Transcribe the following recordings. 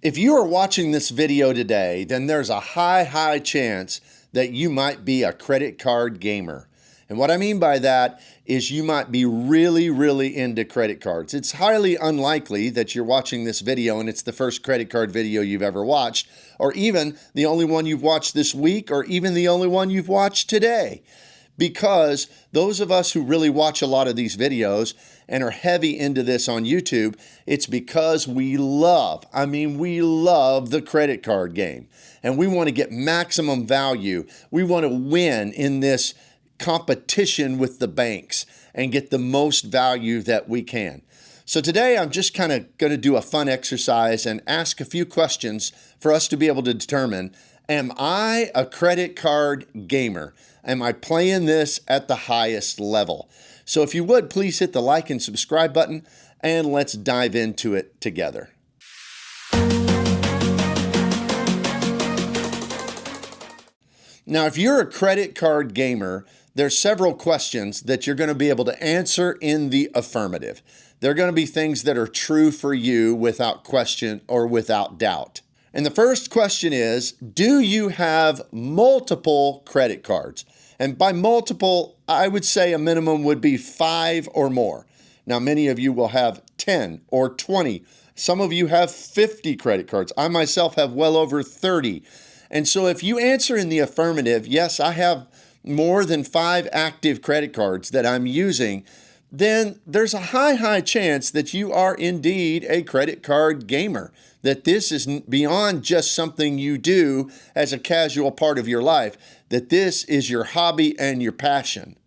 If you are watching this video today, then there's a high chance that you might be a credit card gamer. And what I mean by that is you might be really into credit cards. It's highly unlikely that you're watching this video and it's the first credit card video you've ever watched, or even the only one you've watched this week, or even the only one you've watched today. Because those of us who really watch a lot of these videos and are heavy into this on YouTube, it's because we love the credit card game. And we want to get maximum value. We want to win in this competition with the banks and get the most value that we can. So today I'm just kind of going to do a fun exercise and ask a few questions for us to be able to determine, am I a credit card gamer? Am I playing this at the highest level? So if you would, please hit the like and subscribe button, and let's dive into it together. Now, if you're a credit card gamer, there's several questions that you're going to be able to answer in the affirmative. They're going to be things that are true for you without question or without doubt. And the first question is, do you have multiple credit cards? And by multiple, I would say a minimum would be 5 or more. Now, many of you will have 10 or 20. Some of you have 50 credit cards. I myself have well over 30. And so if you answer in the affirmative, yes, I have more than 5 active credit cards that I'm using, then there's a high chance that you are indeed a credit card gamer, that this is beyond just something you do as a casual part of your life, that this is your hobby and your passion.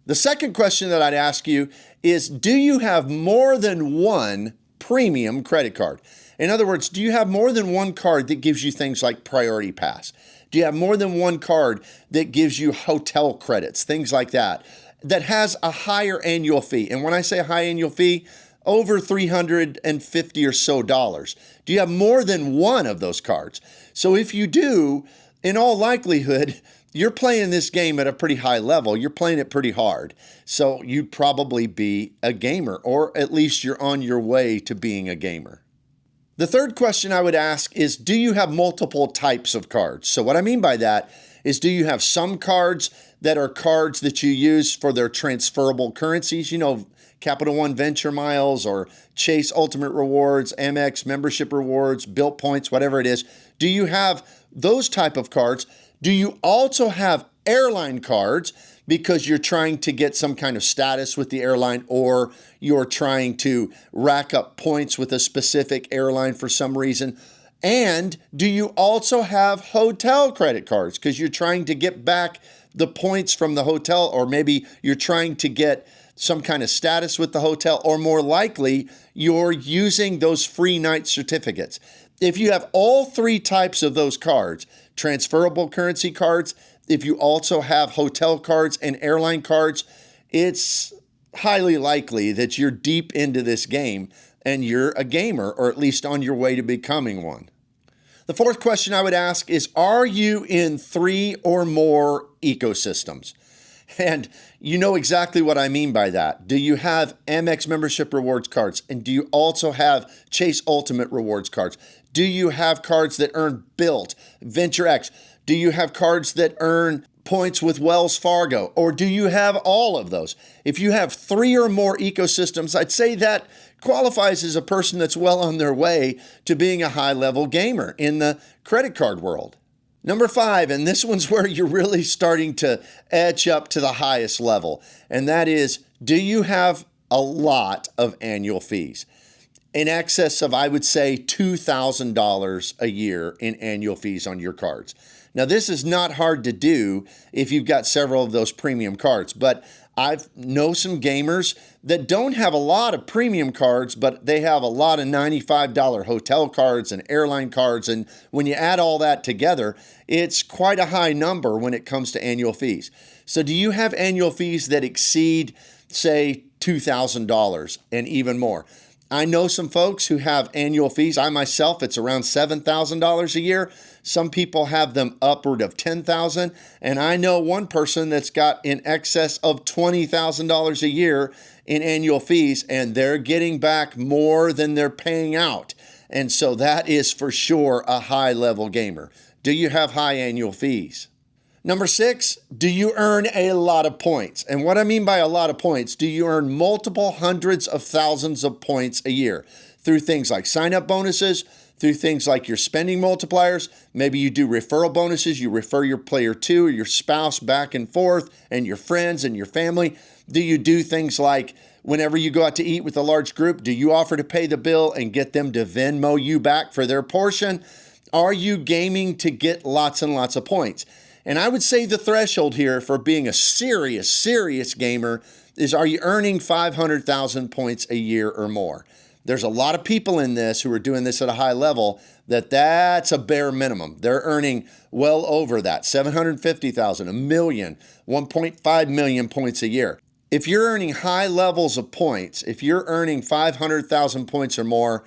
The second question that I'd ask you is, do you have more than one premium credit card? In other words, do you have more than one card that gives you things like Priority Pass? Do you have more than one card that gives you hotel credits, things like that, that has a higher annual fee? And when I say high annual fee, over $350 or so. Do you have more than one of those cards? So if you do, in all likelihood, you're playing this game at a pretty high level. You're playing it pretty hard. So you'd probably be a gamer, or at least you're on your way to being a gamer. The third question I would ask is, do you have multiple types of cards? So what I mean by that is, do you have some cards that are cards that you use for their transferable currencies? You know, Capital One Venture Miles or Chase Ultimate Rewards, Amex Membership Rewards, Built Points, whatever it is. Do you have those type of cards? Do you also have airline cards because you're trying to get some kind of status with the airline, or you're trying to rack up points with a specific airline for some reason? And do you also have hotel credit cards because you're trying to get back the points from the hotel, or maybe you're trying to get some kind of status with the hotel, or more likely, you're using those free night certificates? If you have all 3 types of those cards, transferable currency cards, if you also have hotel cards and airline cards, it's highly likely that you're deep into this game and you're a gamer, or at least on your way to becoming one. The fourth question I would ask is, are you in 3 or more ecosystems? And you know exactly what I mean by that. Do you have Amex Membership Rewards cards? And do you also have Chase Ultimate Rewards cards? Do you have cards that earn Built, Venture X? Do you have cards that earn points with Wells Fargo? Or do you have all of those? If you have 3 or more ecosystems, I'd say that qualifies as a person that's well on their way to being a high-level gamer in the credit card world. Number 5, and this one's where you're really starting to edge up to the highest level, and that is, do you have a lot of annual fees? In excess of, I would say, $2,000 a year in annual fees on your cards. Now, this is not hard to do if you've got several of those premium cards, but I know some gamers that don't have a lot of premium cards, but they have a lot of $95 hotel cards and airline cards. And when you add all that together, it's quite a high number when it comes to annual fees. So do you have annual fees that exceed, say, $2,000 and even more? I know some folks who have annual fees. I myself, it's around $7,000 a year. Some people have them upward of $10,000. And I know one person that's got in excess of $20,000 a year in annual fees, and they're getting back more than they're paying out. And so that is for sure a high level gamer. Do you have high annual fees? Number 6, do you earn a lot of points? And what I mean by a lot of points, do you earn multiple hundreds of thousands of points a year through things like sign-up bonuses, through things like your spending multipliers? Maybe you do referral bonuses. You refer your player 2 or your spouse back and forth, and your friends and your family. Do you do things like whenever you go out to eat with a large group, do you offer to pay the bill and get them to Venmo you back for their portion? Are you gaming to get lots and lots of points? And I would say the threshold here for being a serious gamer is, are you earning 500,000 points a year or more? There's a lot of people in this who are doing this at a high level that's a bare minimum. They're earning well over that, 750,000, a million, 1.5 million points a year. If you're earning high levels of points, if you're earning 500,000 points or more,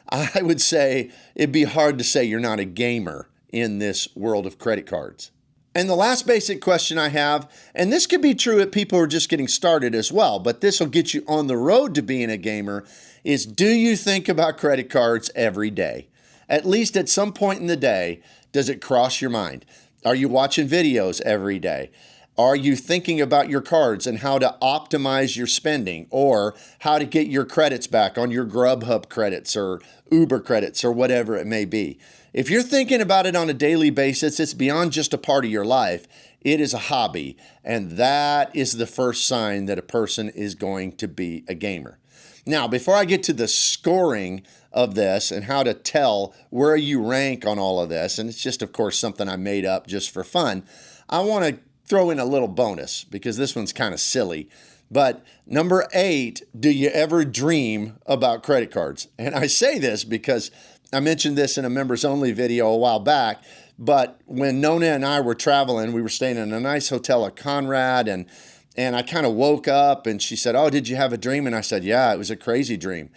I would say it'd be hard to say you're not a gamer in this world of credit cards. And the last basic question I have, and this could be true at people who are just getting started as well, but this will get you on the road to being a gamer, is do you think about credit cards every day? At least at some point in the day, does it cross your mind? Are you watching videos every day? Are you thinking about your cards and how to optimize your spending, or how to get your credits back on your Grubhub credits or Uber credits or whatever it may be? If you're thinking about it on a daily basis, it's beyond just a part of your life. It is a hobby, and that is the first sign that a person is going to be a gamer. Now, before I get to the scoring of this and how to tell where you rank on all of this, and it's just, of course, something I made up just for fun, I want to throw in a little bonus because this one's kind of silly. But number 8, do you ever dream about credit cards? And I say this because I mentioned this in a members only video a while back, but when Nona and I were traveling, we were staying in a nice hotel at Conrad, and I kind of woke up and she said, "Oh, did you have a dream?" And I said, "Yeah, it was a crazy dream."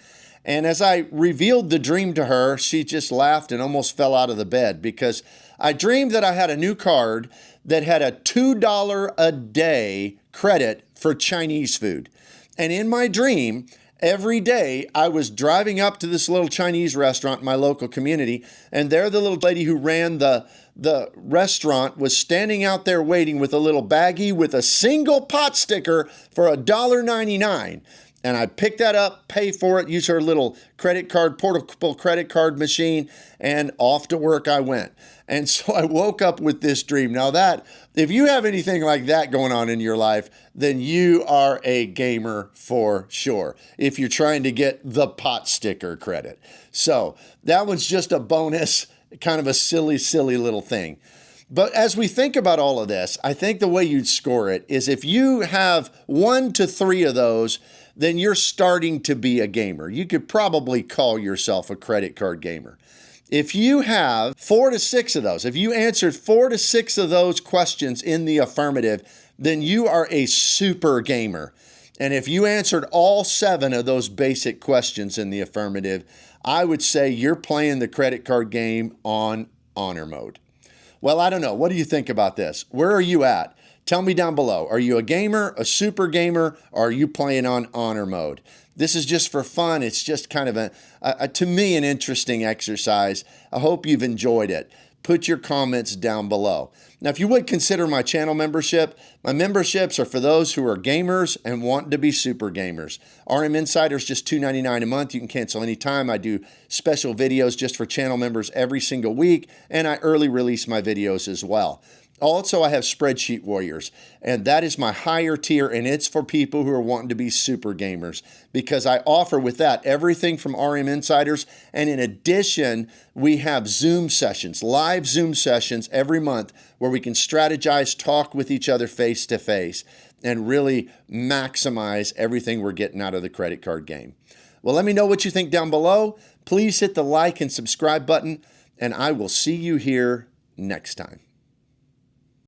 And as I revealed the dream to her, she just laughed and almost fell out of the bed, because I dreamed that I had a new card that had a $2 a day credit for Chinese food. And in my dream, every day I was driving up to this little Chinese restaurant in my local community, and there the little lady who ran the restaurant was standing out there waiting with a little baggie with a single pot sticker for $1.99. And I picked that up, pay for it, use her little credit card, portable credit card machine, and off to work I went. And so I woke up with this dream. Now that, if you have anything like that going on in your life, then you are a gamer for sure, if you're trying to get the pot sticker credit. So that one's just a bonus, kind of a silly little thing. But as we think about all of this, I think the way you'd score it is if you have 1 to 3 of those, then you're starting to be a gamer. You could probably call yourself a credit card gamer. If you have 4 to 6 of those, if you answered 4 to 6 of those questions in the affirmative, then you are a super gamer. And if you answered all 7 of those basic questions in the affirmative, I would say you're playing the credit card game on honor mode. Well, I don't know. What do you think about this? Where are you at? Tell me down below. Are you a gamer, a super gamer, or are you playing on honor mode? This is just for fun. It's just kind of to me, an interesting exercise. I hope you've enjoyed it. Put your comments down below. Now, if you would consider my channel membership, my memberships are for those who are gamers and want to be super gamers. RM Insider is just $2.99 a month. You can cancel anytime. I do special videos just for channel members every single week, and I early release my videos as well. Also, I have Spreadsheet Warriors, and that is my higher tier, and it's for people who are wanting to be super gamers, because I offer with that everything from RM Insiders, and in addition, we have Zoom sessions, live Zoom sessions every month where we can strategize, talk with each other face to face, and really maximize everything we're getting out of the credit card game. Well, let me know what you think down below. Please hit the like and subscribe button, and I will see you here next time.